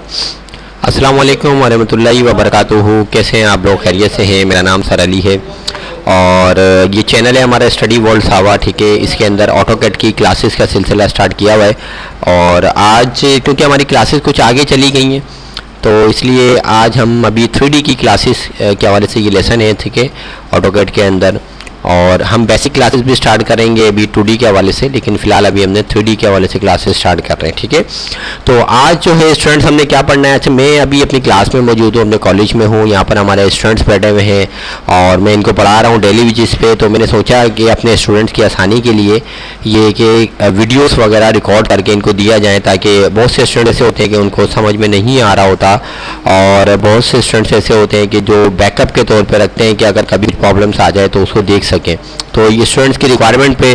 अस्सलाम वालेकुम वरहमतुल्लाहि वबरकातुहू। कैसे हैं आप लोग? खैरियत से हैं? मेरा नाम सर अली है और ये चैनल है हमारा स्टडी वर्ल्ड सावा, ठीक है। इसके अंदर ऑटोकैड की क्लासेस का सिलसिला स्टार्ट किया हुआ है और आज क्योंकि हमारी क्लासेस कुछ आगे चली गई हैं तो इसलिए आज हम अभी 3D की क्लासेस के हवाले से ये लेसन है, ठीक है, ऑटोकैड के अंदर। और हम बेसिक क्लासेस भी स्टार्ट करेंगे अभी 2D के हवाले से, लेकिन फ़िलहाल अभी हमने 3D के हवाले से क्लासेस स्टार्ट कर रहे हैं, ठीक है। तो आज जो है स्टूडेंट्स हमने क्या पढ़ना है। अच्छा, मैं अभी अपनी क्लास में मौजूद हूँ, अपने कॉलेज में हूँ। यहाँ पर हमारे स्टूडेंट्स बैठे हुए हैं और मैं इनको पढ़ा रहा हूँ डेली बेसिस पे। तो मैंने सोचा कि अपने स्टूडेंट्स की आसानी के लिए ये कि वीडियोस वगैरह रिकॉर्ड करके इनको दिया जाए, ताकि बहुत से स्टूडेंट ऐसे होते हैं कि उनको समझ में नहीं आ रहा होता और बहुत से स्टूडेंट्स ऐसे होते हैं कि जो बैकअप के तौर पर रखते हैं कि अगर कभी प्रॉब्लम्स आ जाए तो उसको देख सकें। तो ये स्टूडेंट्स की रिक्वायरमेंट पे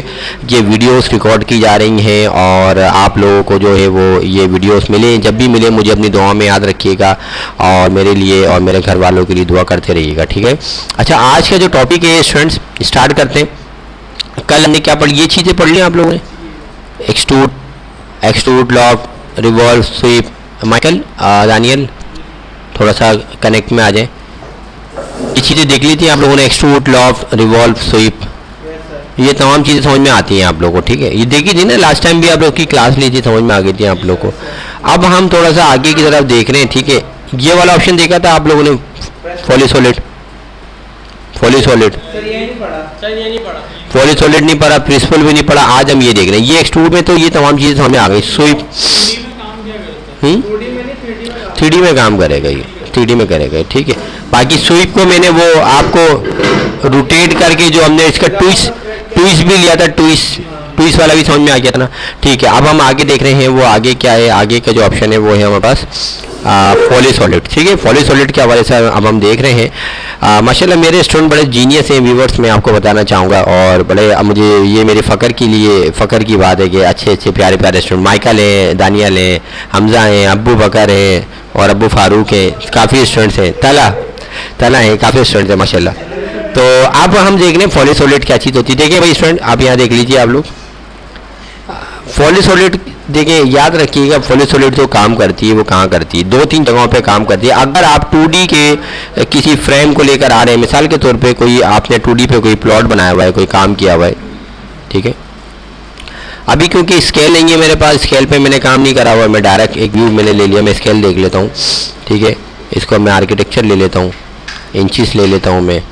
ये वीडियोस रिकॉर्ड की जा रही हैं और आप लोगों को जो है वो ये वीडियोस मिले, जब भी मिले मुझे अपनी दुआ में याद रखिएगा और मेरे लिए और मेरे घर वालों के लिए दुआ करते रहिएगा, ठीक है। अच्छा, आज का जो टॉपिक है स्टूडेंट्स स्टार्ट करते हैं। कल हमने क्या पढ़ी, ये चीज़ें पढ़ ली आप लोगों ने, extrude, lock, revolve, sweep. Michael, Daniel थोड़ा सा कनेक्ट में आ जाए। ये चीज़ें देख ली थी आप लोगों ने, एक्सट्रूड, लॉक, रिवॉल्व, स्वीप, ये तमाम चीज़ें समझ में आती हैं आप लोगों को, ठीक है। ये देखी थी ना लास्ट टाइम भी आप लोग की क्लास ली थी, समझ में आ गई थी आप लोग को। अब हम थोड़ा सा आगे की तरफ देख रहे हैं, ठीक है। ये वाला ऑप्शन देखा था आप लोगों ने, फॉली सॉलिड, फॉली सॉलिड, फॉली सॉलिड नहीं पढ़ा, प्रिंसिपल भी नहीं पढ़ा। आज हम ये देख रहे हैं, ये एक्सट्रूड में तो ये तमाम चीज़ें समझ में आ गई। स्वीप 3D में काम करेगा, ये 3D में करेगा, ठीक है। बाकी स्वीप को मैंने वो आपको रोटेट करके जो हमने इसका ट्विस्ट भी लिया था, ट्विस्ट वाला भी समझ में आ गया था ना, ठीक है। अब हम आगे देख रहे हैं वो आगे क्या है, आगे का जो ऑप्शन है वो है हमारे पास फॉली सॉलिड, ठीक है। फॉली सॉलिड के हवाले से अब हम देख रहे हैं। माशाल्लाह मेरे स्टूडेंट बड़े जीनियस हैं व्यूवर्स, मैं आपको बताना चाहूँगा। और बड़े मुझे ये मेरे फ़ख्र की बात है कि अच्छे अच्छे प्यारे प्यारे स्टूडेंट, माइकल हैं, दानियल हैं, हमज़ा हैं, अब्बू बकर हैं और अब्बू फारूक हैं, काफ़ी स्टूडेंट्स हैं, तला हैं, काफ़ी स्टूडेंट्स हैं माशाल्लाह। तो अब हम देख रहे हैं फॉली सॉलिड क्या चीज़ होती है। देखिए भाई स्टूडेंट, आप यहाँ देख लीजिए आप लोग, फॉली सॉलिड देखिए, याद रखिएगा फॉली सॉलिड जो काम करती है वो कहाँ करती है, 2-3 जगहों पे काम करती है। अगर आप 2D के किसी फ्रेम को लेकर आ रहे हैं, मिसाल के तौर पे कोई आपने 2D पे कोई प्लॉट बनाया हुआ है, कोई काम किया हुआ है, ठीक है। अभी क्योंकि स्केल नहीं है मेरे पास, स्केल पे मैंने काम नहीं करा हुआ, मैं डायरेक्ट एक व्यू मैंने ले लिया, मैं स्केल देख लेता हूँ, ठीक है। इसको मैं आर्किटेक्चर ले लेता हूँ, इंचेस ले लेता हूँ मैं,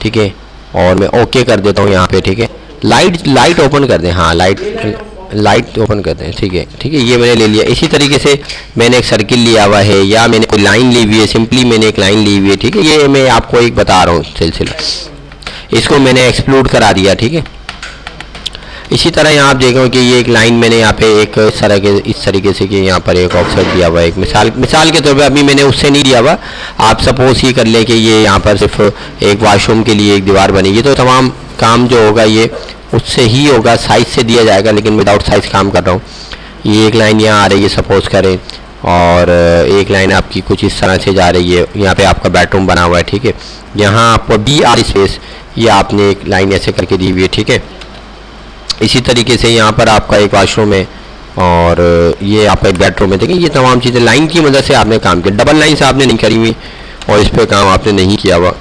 ठीक है, और मैं ओके कर देता हूँ यहाँ पे, ठीक है। लाइट ओपन कर दें, हाँ लाइट ओपन करते हैं, ठीक है, ये मैंने ले लिया। इसी तरीके से मैंने एक सर्किल लिया हुआ है या मैंने कोई लाइन ली हुई है, सिंपली मैंने एक लाइन ली हुई है, ठीक है। ये मैं आपको एक बता रहा हूँ सिलसिला, इसको मैंने एक्सप्लोड करा दिया, ठीक है। इसी तरह यहाँ आप देखो कि ये एक लाइन मैंने यहाँ पे एक इस तरीके से कि यहाँ पर एक ऑफसेट दिया हुआ है, एक मिसाल के तौर पे। अभी मैंने उससे नहीं दिया हुआ, आप सपोज ये कर ले कि ये यहाँ पर सिर्फ एक वॉशरूम के लिए एक दीवार बनेगी, तो तमाम काम जो होगा ये उससे ही होगा, साइज से दिया जाएगा, लेकिन विदाउट साइज काम कर रहा हूँ। ये एक लाइन यहाँ आ रही है सपोज करें, और एक लाइन आपकी कुछ इस तरह से जा रही है, यहाँ पे आपका बेडरूम बना हुआ है, ठीक है। यहाँ आपको BR स्पेस ये आपने एक लाइन ऐसे करके दी हुई है, ठीक है। इसी तरीके से यहाँ पर आपका एक वॉशरूम है और ये आपका एक बेडरूम है, देखिए। ये तमाम चीज़ें लाइन की मदद से आपने काम किया, डबल लाइन से आपने नहीं करी हुई और इस पर काम आपने नहीं किया हुआ।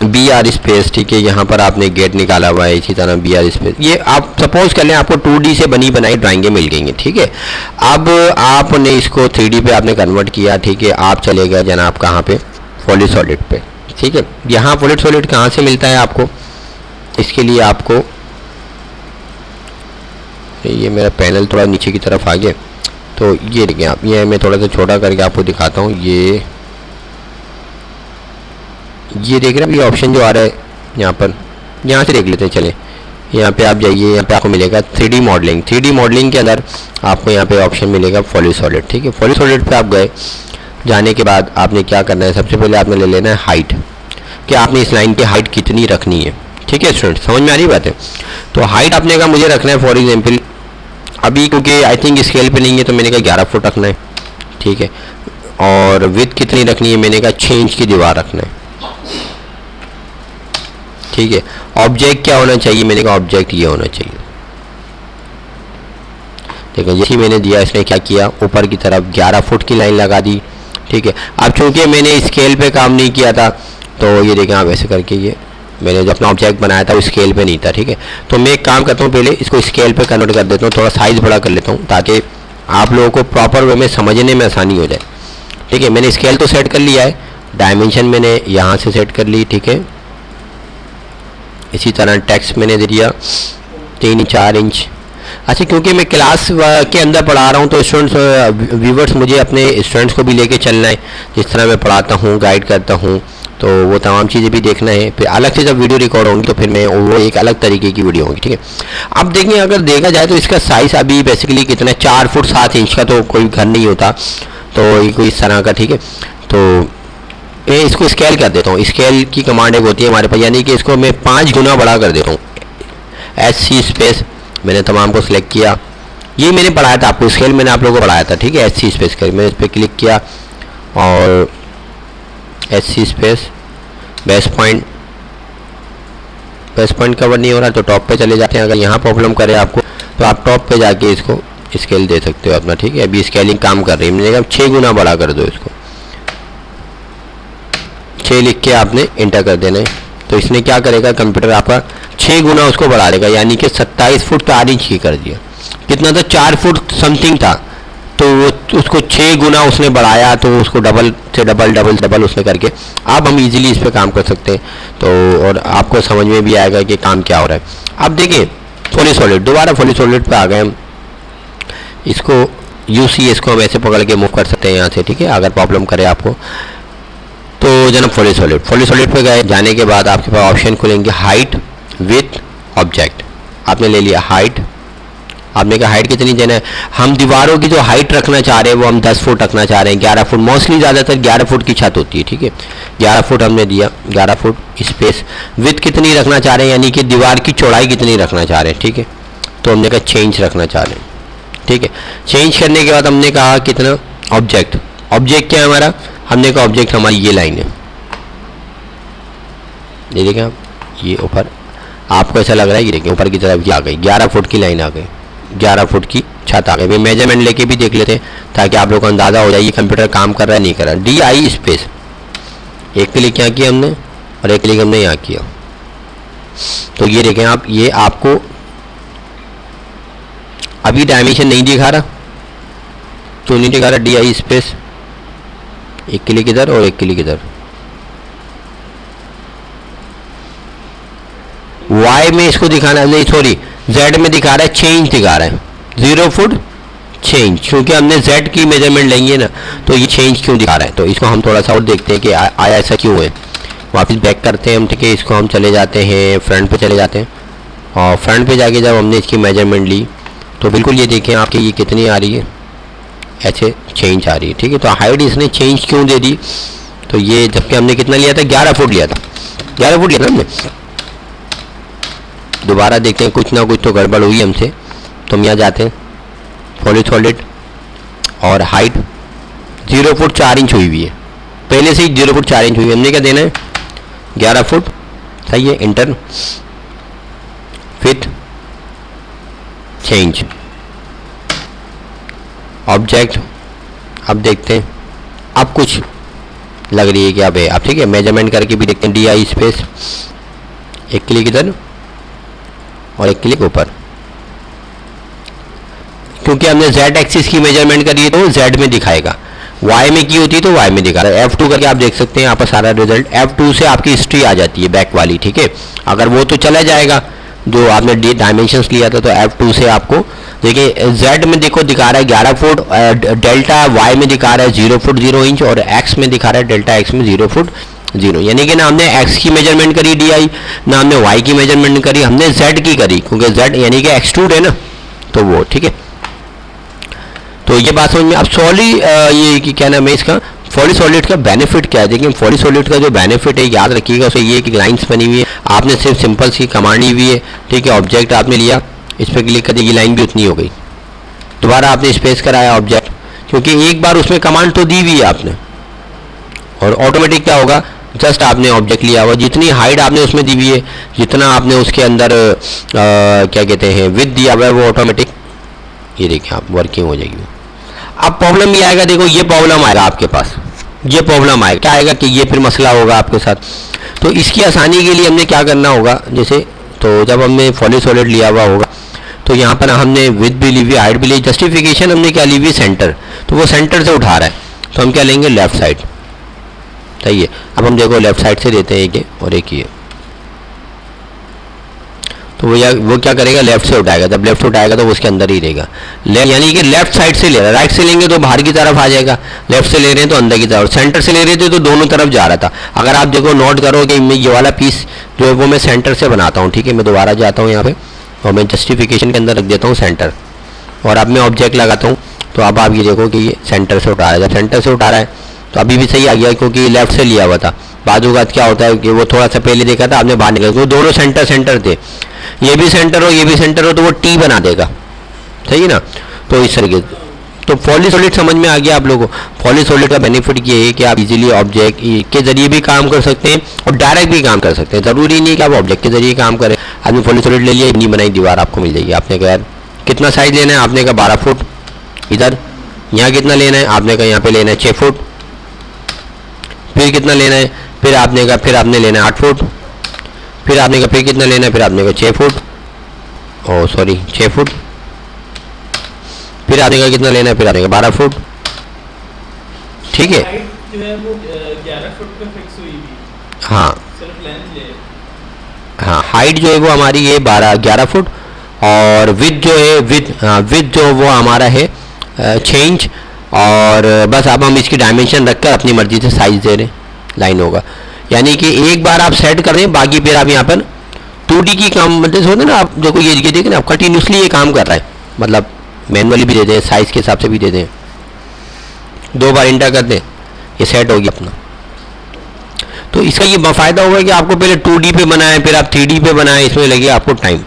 BR स्पेस, ठीक है, यहाँ पर आपने गेट निकाला हुआ है, इसी तरह BR स्पेस। ये आप सपोज कर लें आपको 2D से बनी बनाई ड्राइंगें मिल गई हैं, ठीक है। अब आपने इसको 3D पे आपने कन्वर्ट किया, ठीक है। आप चले गए जनाब कहाँ पे, फॉली सॉलिड पे, ठीक है। यहाँ फॉली सॉलिड कहाँ से मिलता है आपको, इसके लिए आपको, ये मेरा पैनल थोड़ा नीचे की तरफ आ गया, तो ये देखिए आप, ये मैं थोड़ा सा छोटा करके आपको दिखाता हूँ। ये देख रहे हैं, ये ऑप्शन जो आ रहा है यहाँ पर, यहाँ से देख लेते हैं, चले यहाँ पे आप जाइए, यहाँ पे आपको मिलेगा 3D मॉडलिंग। 3D मॉडलिंग के अंदर आपको यहाँ पे ऑप्शन मिलेगा फॉली सॉलिड, ठीक है। फॉली सॉलिड पे आप गए, जाने के बाद आपने क्या करना है, सबसे पहले आपने ले लेना है हाइट, कि आपने इस लाइन की हाइट कितनी रखनी है, ठीक है स्टूडेंट, समझ में आ रही बात है। तो हाइट आपने कहा मुझे रखना है फॉर एग्जाम्पल, अभी क्योंकि आई थिंक स्केल पे नहीं है तो मैंने कहा 11 फुट रखना है, ठीक है। और विड्थ कितनी रखनी है, मैंने कहा 6 इंच की दीवार रखना है, ठीक है। ऑब्जेक्ट क्या होना चाहिए, मैंने कहा ऑब्जेक्ट ये होना चाहिए, ठीक है। जैसे मैंने दिया इसने क्या किया, ऊपर की तरफ 11 फुट की लाइन लगा दी, ठीक है। अब चूंकि मैंने स्केल पे काम नहीं किया था तो ये देखें आप ऐसे करके, ये मैंने जो अपना ऑब्जेक्ट बनाया था वो स्केल पे नहीं था, ठीक है। तो मैं एक काम करता हूँ, पहले इसको स्केल पे कन्वर्ट कर देता हूँ, थोड़ा साइज़ बड़ा कर लेता हूँ ताकि आप लोगों को प्रॉपर वे में समझने में आसानी हो जाए, ठीक है। मैंने स्केल तो सेट कर लिया है, डायमेंशन मैंने यहाँ से सेट कर ली, ठीक है। इसी तरह टेक्स्ट मैंने दे दिया 3-4 इंच। अच्छा, क्योंकि मैं क्लास के अंदर पढ़ा रहा हूँ तो स्टूडेंट्स व्यूवर्स मुझे अपने स्टूडेंट्स को भी लेके चलना है, जिस तरह मैं पढ़ाता हूँ गाइड करता हूँ, तो वो तमाम चीज़ें भी देखना है। फिर अलग से जब वीडियो रिकॉर्ड होंगी तो फिर मैं वो एक अलग तरीके की वीडियो होगी, ठीक है। अब देखिए, अगर देखा जाए तो इसका साइज़ अभी बेसिकली कितना है, 4 फुट 7 इंच का तो कोई घर नहीं होता, तो ये कोई इस तरह का, ठीक है। तो मैं इसको स्केल कर देता हूँ, स्केल की कमांड एक होती है हमारे पास, यानी कि इसको मैं 5 गुना बड़ा कर देता हूँ। SC स्पेस मैंने तमाम को सिलेक्ट किया, ये मैंने पढ़ाया था आपको, स्केल मैंने आप लोगों को पढ़ाया था, ठीक है। SC स्पेस कर मैंने इस पर क्लिक किया और SC space base point cover नहीं हो रहा तो टॉप पे चले जाते हैं। अगर यहाँ प्रॉब्लम करे आपको तो आप टॉप पे जाके इसको स्केल दे सकते हो अपना, ठीक है। अभी स्केलिंग काम कर रही है, मैंने कहा 6 गुना बड़ा कर दो इसको, 6 लिख के आपने इंटर कर देना है। तो इसने क्या करेगा, कंप्यूटर आपका 6 गुना उसको बढ़ा देगा, यानी कि 27 फुट 4 इंच की कर दिया। कितना था, 4 फुट समथिंग था, तो वो उसको 6 गुना उसने बढ़ाया, तो उसको डबल से डबल उसने करके अब हम इजीली इस पर काम कर सकते हैं। तो और आपको समझ में भी आएगा कि काम क्या हो रहा है। अब देखिए फुली सॉलिड, दोबारा फुली सॉलिड पे आ गए हम। इसको UCS को हम ऐसे पकड़ के मूव कर सकते हैं यहाँ से, ठीक है, अगर प्रॉब्लम करे आपको तो जनाब फुली सॉलिड पे गए, जाने के बाद आपके पास ऑप्शन खुलेंगे हाइट विथ ऑब्जेक्ट। आपने ले लिया हाइट, आपने कहा हाइट कितनी देना है, हम दीवारों की जो हाइट रखना चाह रहे हैं वो हम 10 फुट रखना चाह रहे हैं, 11 फुट, मोस्टली ज़्यादातर 11 फुट की छत होती है, ठीक है। 11 फुट हमने दिया, 11 फुट स्पेस। विथ कितनी रखना चाह रहे हैं, यानी कि दीवार की चौड़ाई कितनी रखना चाह रहे हैं, ठीक है। तो हमने कहा चेंज रखना चाह रहे हैं, ठीक है। चेंज करने के बाद हमने कहा कितना, ऑब्जेक्ट क्या है हमारा, हमने कहा ऑब्जेक्ट हमारी ये लाइन है, ये देखें आप, ये ऊपर आपको ऐसा लग रहा है, ये देखिए ऊपर की तरफ आ गई, 11 फुट की लाइन आ गई, 11 फुट की छत आ गई। भाई मेजरमेंट लेके भी देख लेते हैं ताकि आप लोगों को अंदाज़ा हो जाए ये कंप्यूटर काम कर रहा है नहीं कर रहा। DI स्पेस, एक क्लिक यहाँ किया हमने और एक क्लिक हमने यहाँ किया, तो ये देखें आप, ये आपको अभी डायमेंशन नहीं दिखा रहा, तो नहीं दिखा रहा। DI स्पेस, एक क्लिक इधर और एक क्लिक इधर। Y में इसको दिखाना नहीं, सॉरी Z में दिखा रहा है, चेंज दिखा रहा है 0 फुट चेंज, क्योंकि हमने Z की मेजरमेंट लेंगे ना, तो ये चेंज क्यों दिखा रहा है। तो इसको हम थोड़ा सा और देखते हैं कि आया ऐसा क्यों है। वापस बैक करते हैं हम, ठीक है। इसको हम चले जाते हैं फ्रंट पे चले जाते हैं, और फ्रंट पे जाके जब हमने इसकी मेजरमेंट ली तो बिल्कुल ये देखें आपकी ये कितनी आ रही है, ऐसे चेंज आ रही है, ठीक है। तो हाइट इसने चेंज क्यों दे दी, तो ये जबकि हमने कितना लिया था, 11 फुट लिया था, 11 फुट लिया था हमने। दोबारा देखते हैं, कुछ ना कुछ तो गड़बड़ हुई हमसे, तो हम यहाँ जाते हैं फुली सॉलिड और हाइट 0 फुट 4 इंच हुई हुई है, पहले से ही 0 फुट 4 इंच हुई है। हमने क्या देना है, 11 फुट, सही है, इंटर, फिट, चेंज, ऑब्जेक्ट। अब देखते हैं, अब कुछ लग रही है कि अब है, अब ठीक है, मेजरमेंट करके भी देखते हैं। DI स्पेस, एक क्लिक इधर और एक क्लिक ऊपर, क्योंकि हमने Z एक्सिस की मेजरमेंट करी है तो Z में दिखाएगा, Y में की होती है तो Y में दिखा रहा है। F2 करके आप देख सकते हैं यहाँ पर सारा रिजल्ट, F2 से आपकी हिस्ट्री आ जाती है बैक वाली, ठीक है। अगर वो तो चला जाएगा जो आपने डायमेंशंस लिया था, तो F2 से आपको देखिए Z में देखो दिखा रहा है 11 फुट, डेल्टा Y में दिखा रहा है 0 फुट 0 इंच, और X में दिखा रहा है डेल्टा X में 0 फुट 0, यानी कि ना हमने X की मेजरमेंट करी DI, ना हमने Y की मेजरमेंट करी, हमने Z की करी, क्योंकि Z यानी कि एक्सट्रूड है ना, तो वो ठीक है। तो ये बात समझ में। अब ये क्या नाम है इसका, फॉली सॉलिड का बेनिफिट क्या है। देखिए फॉली सॉलिड का जो बेनिफिट है याद रखिएगा, उसे ये कि लाइंस बनी हुई है, आपने सिर्फ सिंपल सी कमांड ली हुई है, ठीक है। ऑब्जेक्ट आपने लिया, इस पर क्लिक कर दी, लाइन भी उतनी हो गई। दोबारा आपने स्पेस कराया ऑब्जेक्ट, क्योंकि एक बार उसमें कमांड तो दी हुई है आपने, और ऑटोमेटिक क्या होगा, जस्ट आपने ऑब्जेक्ट लिया हुआ, जितनी हाइट आपने उसमें दी हुई है, जितना आपने उसके अंदर क्या कहते हैं विड्थ दिया हुआ है, वो ऑटोमेटिक ये देखिए आप वर्किंग हो जाएगी। अब प्रॉब्लम ये आएगा, देखो ये प्रॉब्लम आएगा आपके पास, ये प्रॉब्लम आएगा, क्या आएगा कि ये फिर मसला होगा आपके साथ। तो इसकी आसानी के लिए हमने क्या करना होगा, जैसे तो जब हमने फॉली सॉलिड लिया हुआ होगा तो यहाँ पर हमने विथ भी ली हुई, हाइट भी ली, जस्टिफिकेशन हमने क्या ली हुई, सेंटर, तो वो सेंटर से उठा रहा है, तो हम क्या लेंगे, लेफ्ट साइड। सही है। अब हम देखो लेफ्ट साइड से देते हैं एक ये और एक ये, तो वो क्या करेगा, लेफ्ट से उठाएगा। जब लेफ्ट से उठाएगा तो वो उसके अंदर ही रहेगा, यानी कि लेफ्ट साइड से ले रहा है। राइट से लेंगे तो बाहर की तरफ आ जाएगा, लेफ्ट से ले रहे हैं तो अंदर की तरफ, सेंटर से ले रहे थे तो दोनों तरफ जा रहा था। अगर आप देखो नोट करो कि मैं ये वाला पीस जो है वो मैं सेंटर से बनाता हूँ, ठीक है। मैं दोबारा जाता हूँ यहाँ पे और मैं जस्टिफिकेशन के अंदर रख देता हूँ सेंटर, और अब मैं ऑब्जेक्ट लगाता हूँ। तो अब आप ये देखो कि ये सेंटर से उठा रहा है। जब सेंटर से उठा रहा है तो अभी भी सही आ गया, क्योंकि लेफ्ट से लिया हुआ था। बाजू का क्या होता है कि वो थोड़ा सा पहले देखा था, आपने बाहर निकला, वो दोनों सेंटर सेंटर थे, ये भी सेंटर हो ये भी सेंटर हो, तो वो टी बना देगा। सही है ना। तो इस तरीके, तो फॉली सॉलिड समझ में आ गया आप लोगों को। फॉली सॉलिड का बेनिफिट ये है कि आप इजीली ऑब्जेक्ट के जरिए भी काम कर सकते हैं और डायरेक्ट भी काम कर सकते हैं। जरूरी नहीं कि आप ऑब्जेक्ट के जरिए काम करें। आपने फॉली सॉलिड ले लिया, इतनी बनाई दीवार आपको मिल जाएगी। आपने कहा यार कितना साइज लेना है, आपने कहा 12 फुट, इधर यहाँ कितना लेना है, आपने कहा यहाँ पे लेना है 6 फुट, फिर कितना लेना है, फिर आपने कहा फिर आपने लेना है 8 फुट, फिर आपने कहा फिर कितना लेना है, फिर आपने कहा 6 फुट, ओ सॉरी 6 फुट, फिर आपने कहा कितना लेना है, फिर आपने कहा 12 फुट। ठीक है। जो है वो 11 फुट पे फिक्स हुई थी। हाँ सिर्फ लेंथ ले। हाँ, हाइट जो है वो हमारी ये 11 फुट, और विथ जो है विथ जो वो हमारा है 6 इंच, और बस अब हम इसकी डायमेंशन रखकर अपनी मर्जी से साइज दे रहे हैं, लाइन होगा। यानी कि एक बार आप सेट कर दें, बाकी फिर आप यहाँ पर 2D की काम मतलब होता है ना, आप देखो ये देखिए ना, आप कंटिन्यूसली ये काम कर रहा है, मतलब मैनुअली भी दे दें, साइज के हिसाब से भी दे दें, 2 बार इंटर कर दें, ये सेट हो गया अपना। तो इसका ये फ़ायदा होगा कि आपको पहले 2D पे बनाएं, फिर आप 3D पे बनाएं, इसमें लगे आपको टाइम।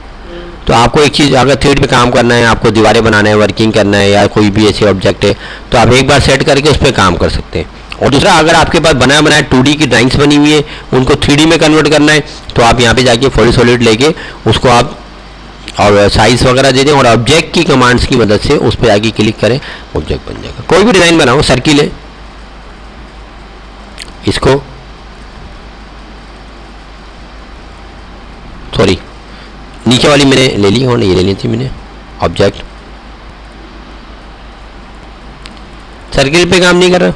तो आपको एक चीज़, अगर 3D पे काम करना है, आपको दीवारें बनाना है, वर्किंग करना है, या कोई भी ऐसे ऑब्जेक्ट है, तो आप एक बार सेट करके उस पर काम कर सकते हैं। और दूसरा, अगर आपके पास बनाया बनाया 2D की ड्राइंग्स बनी हुई है, उनको 3D में कन्वर्ट करना है, तो आप यहाँ पे जाके फॉली सॉलिड लेके उसको आप और साइज वगैरह दे दें, और ऑब्जेक्ट की कमांड्स की मदद से उस पर आगे क्लिक करें, ऑब्जेक्ट बन जाएगा। कोई भी डिज़ाइन बनाओ, सर्किल है, इसको सॉरी नीचे वाली मैंने ले ली, और ये ले ली थी मैंने ऑब्जेक्ट। सर्किल पे काम नहीं कर रहा,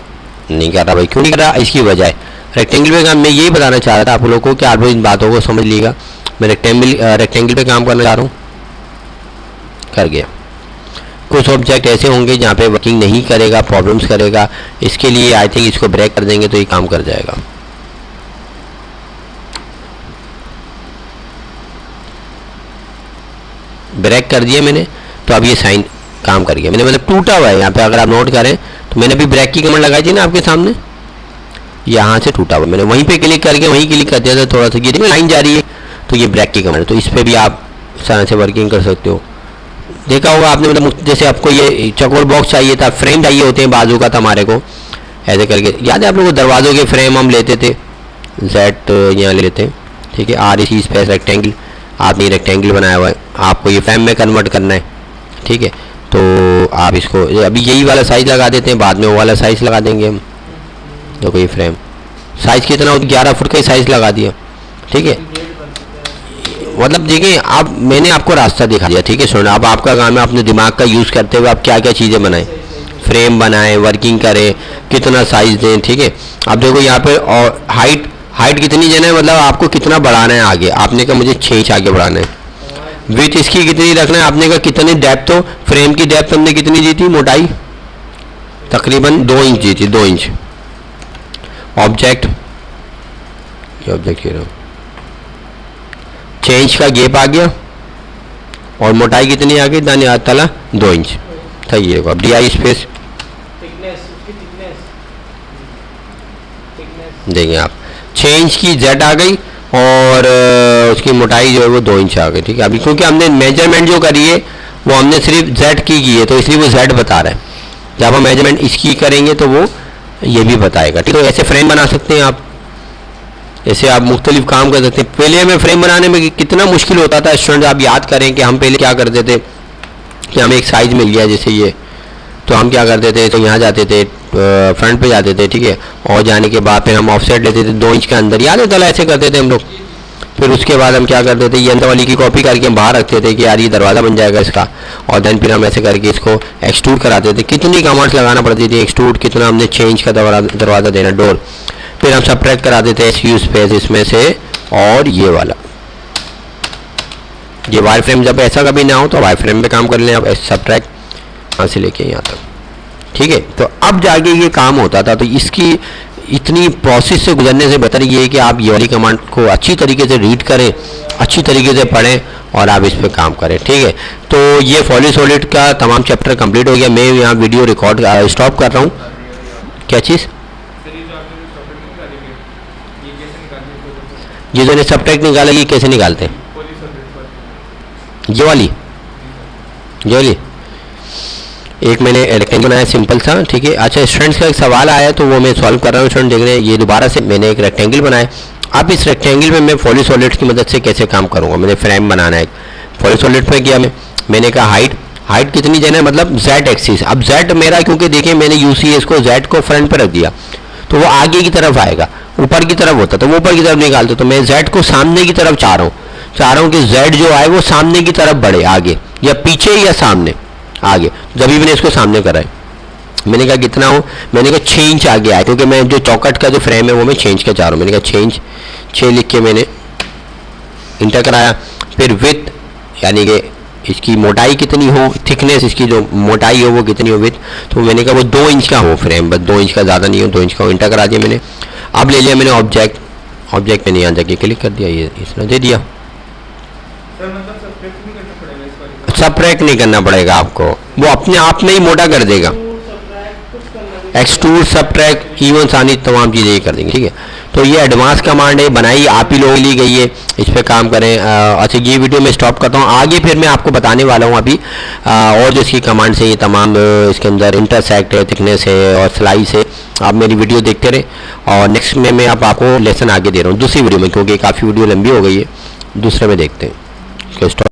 नहीं कर रहा भाई, क्यों नहीं कर रहा, इसकी वजह है रेक्टेंगल पे काम। मैं यही बताना चाह रहा था आप लोगों को कि आप लोग इन बातों को समझ लीजिएगा। मैं रेक्टेंगल पे काम करना चाह रहा हूँ, कर गया। कुछ ऑब्जेक्ट ऐसे होंगे जहाँ पे वर्किंग नहीं करेगा, प्रॉब्लम्स करेगा, इसके लिए आई थिंक इसको ब्रेक कर देंगे तो ये काम कर जाएगा। ब्रेक कर दिया मैंने, तो अब ये साइन काम कर गया। मैंने मतलब टूटा हुआ है यहाँ पे, अगर आप नोट करें तो मैंने अभी ब्रेक की कमांड लगाई थी ना आपके सामने, यहाँ से टूटा हुआ, मैंने वहीं पे क्लिक करके वहीं क्लिक कर दिया था, थोड़ा सा गिरी लाइन जा रही है, तो ये ब्रेक की कमांड है। तो इस पर भी आप आसानी से वर्किंग कर सकते हो। देखा होगा आपने, मतलब जैसे आपको ये चौकोर बॉक्स चाहिए था, फ्रेम चाहिए होते हैं बाजू का, हमारे को ऐसे करके, याद है आप लोगों को दरवाज़ों के फ्रेम हम लेते थे, जेट यहाँ लेते हैं, ठीक है। आर इसी स्पेस रेक्टेंगल, आपने रेक्टेंगल बनाया हुआ है, आपको ये फ्रेम में कन्वर्ट करना है, ठीक है। तो आप इसको अभी यही वाला साइज़ लगा देते हैं, बाद में वो वाला साइज़ लगा देंगे हम। देखो ये फ्रेम साइज़ कितना हो, 11 फुट का ही साइज़ लगा दिया, ठीक है। मतलब देखिए, आप मैंने आपको रास्ता दिखा दिया, ठीक है। सुनो, अब आपका काम है अपने दिमाग का यूज़ करते हुए आप क्या क्या चीज़ें बनाएं, फ्रेम बनाएं, वर्किंग करें, कितना साइज़ दें, ठीक है। आप देखो यहाँ पे, और हाइट कितनी देना है, मतलब आपको कितना बढ़ाना है आगे, आपने कहा मुझे 6 इंच आगे बढ़ाना है। विथ इसकी कितनी रखना है, आपने कहा कितनी डेप्थ हो, फ्रेम की डेप्थ हमने कितनी दी थी, मोटाई तकरीबन 2 इंच दी थी, 2 इंच। ऑब्जेक्ट, ये ऑब्जेक्ट, ये 6 इंच का गैप आ गया, और मोटाई कितनी आ गई, दाने तला 2 इंच। सही है। अब DI स्पेस देंगे आप, 6 इंच की जेड आ गई, और उसकी मोटाई जो है वो 2 इंच आ गई, ठीक है। अभी क्योंकि हमने मेजरमेंट जो करी है वो हमने सिर्फ जेड की है, तो इसलिए वो जेड बता रहा है। जब हम मेजरमेंट इसकी करेंगे तो वो ये भी बताएगा, ठीक है। तो ऐसे फ्रेम बना सकते हैं आप, ऐसे आप मुख्तलिफ काम कर सकते हैं। पहले हमें फ्रेम बनाने में कितना मुश्किल होता था स्टूडेंट, आप याद करें कि हम पहले क्या करते थे, कि हमें एक साइज़ मिल गया जैसे ये, तो हम क्या करते थे, तो यहाँ जाते थे, फ्रंट पे जाते थे, ठीक है, और जाने के बाद फिर हम ऑफसेट लेते थे 2 इंच के अंदर, याद है तो ऐसे करते थे हम लोग। फिर उसके बाद हम क्या करते थे, ये अंदर वाली की कॉपी करके हम बाहर रखते थे कि यार ये दरवाज़ा बन जाएगा इसका, और देन फिर हम ऐसे करके इसको एक्सट्रूड कराते थे। कितनी कमांड्स लगाना पड़ती थी, एक्सट्रूड कितना, हमने चेंज का दरवाज़ा देना, डोर। फिर हम सबट्रैक्ट कराते थे SU स्पेस इसमें से, और ये वाला, ये वायर फ्रेम जब ऐसा कभी ना हो तो वायर फ्रेम पे काम कर लें आप, सबट्रैक्ट यहाँ से लेके यहाँ तक, ठीक है। तो अब जाके ये काम होता था। तो इसकी इतनी प्रोसेस से गुजरने से बेहतर ये है कि आप ये वाली कमांड को अच्छी तरीके से रीड करें, अच्छी तरीके से पढ़ें, और आप इस पर काम करें, ठीक है। तो ये फॉली सॉलिड का तमाम चैप्टर कंप्लीट हो गया। मैं यहाँ वीडियो रिकॉर्ड स्टॉप कर रहा हूँ। क्या चीज़? ये जो सबट्रैक्ट निकाला, ये कैसे निकालते हैं? ये वाली एक मैंने रेक्टेंगल बनाया सिंपल सा, ठीक है। अच्छा, स्टूडेंट्स का एक सवाल आया तो वो मैं सॉल्व कर रहा हूँ। स्टूडेंट देख रहे हैं, ये दोबारा से मैंने एक रेक्टेंगल बनाया। अब इस रेक्टेंगल में मैं फॉली सॉलिड की मदद से कैसे काम करूँगा। मैंने फ्रेम बनाना है, फॉली सॉलिड पे किया मैंने कहा हाइट कितनी देना है, मतलब Z एक्सिस। अब Z मेरा, क्योंकि देखिए मैंने UCS को Z को फ्रंट पर रख दिया तो वो आगे की तरफ आएगा, ऊपर की तरफ होता तो वो ऊपर की तरफ निकालते। तो मैं Z को सामने की तरफ चाह रहा हूँ कि Z जो आए वो सामने की तरफ बढ़े, आगे या पीछे या सामने, आगे। जब भी मैंने इसको सामने करा है, मैंने कहा कितना हो, मैंने कहा 6 इंच आगे आए, क्योंकि मैं जो चौकट का जो फ्रेम है वो मैं 6 इंच का चाह रहा हूँ। मैंने कहा 6 लिख के मैंने इंटर कराया। फिर विथ, यानी कि इसकी मोटाई कितनी हो, थिकनेस इसकी जो मोटाई हो वो कितनी हो, विथ, तो मैंने कहा वो 2 इंच का हो फ्रेम, बस 2 इंच का, ज़्यादा नहीं हो, 2 इंच का हो। इंटर करा दिया मैंने। अब ले लिया मैंने ऑब्जेक्ट मैंने यहाँ जाके क्लिक कर दिया, ये इसने दे दिया। सबट्रैक्ट नहीं करना पड़ेगा आपको, वो अपने आप में ही मोटा कर देगा। एक्सट्रूड, सबट्रैक्ट, इवन सानी तमाम चीज़ें ही कर देंगे, ठीक है। तो ये एडवांस कमांड है, बनाई आप ही लोगों ली गई है, इस पर काम करें। अच्छा, ये वीडियो मैं स्टॉप करता हूँ। आगे फिर मैं आपको बताने वाला हूँ अभी और जो इसकी कमांड्स है, ये तमाम इसके अंदर इंटरसेक्ट है, थिकनेस है और स्लाइस है। आप मेरी वीडियो देखते रहे, और नेक्स्ट में मैं आपको लेसन आगे दे रहा हूँ दूसरी वीडियो में, क्योंकि काफ़ी वीडियो लंबी हो गई है। दूसरे में देखते हैं।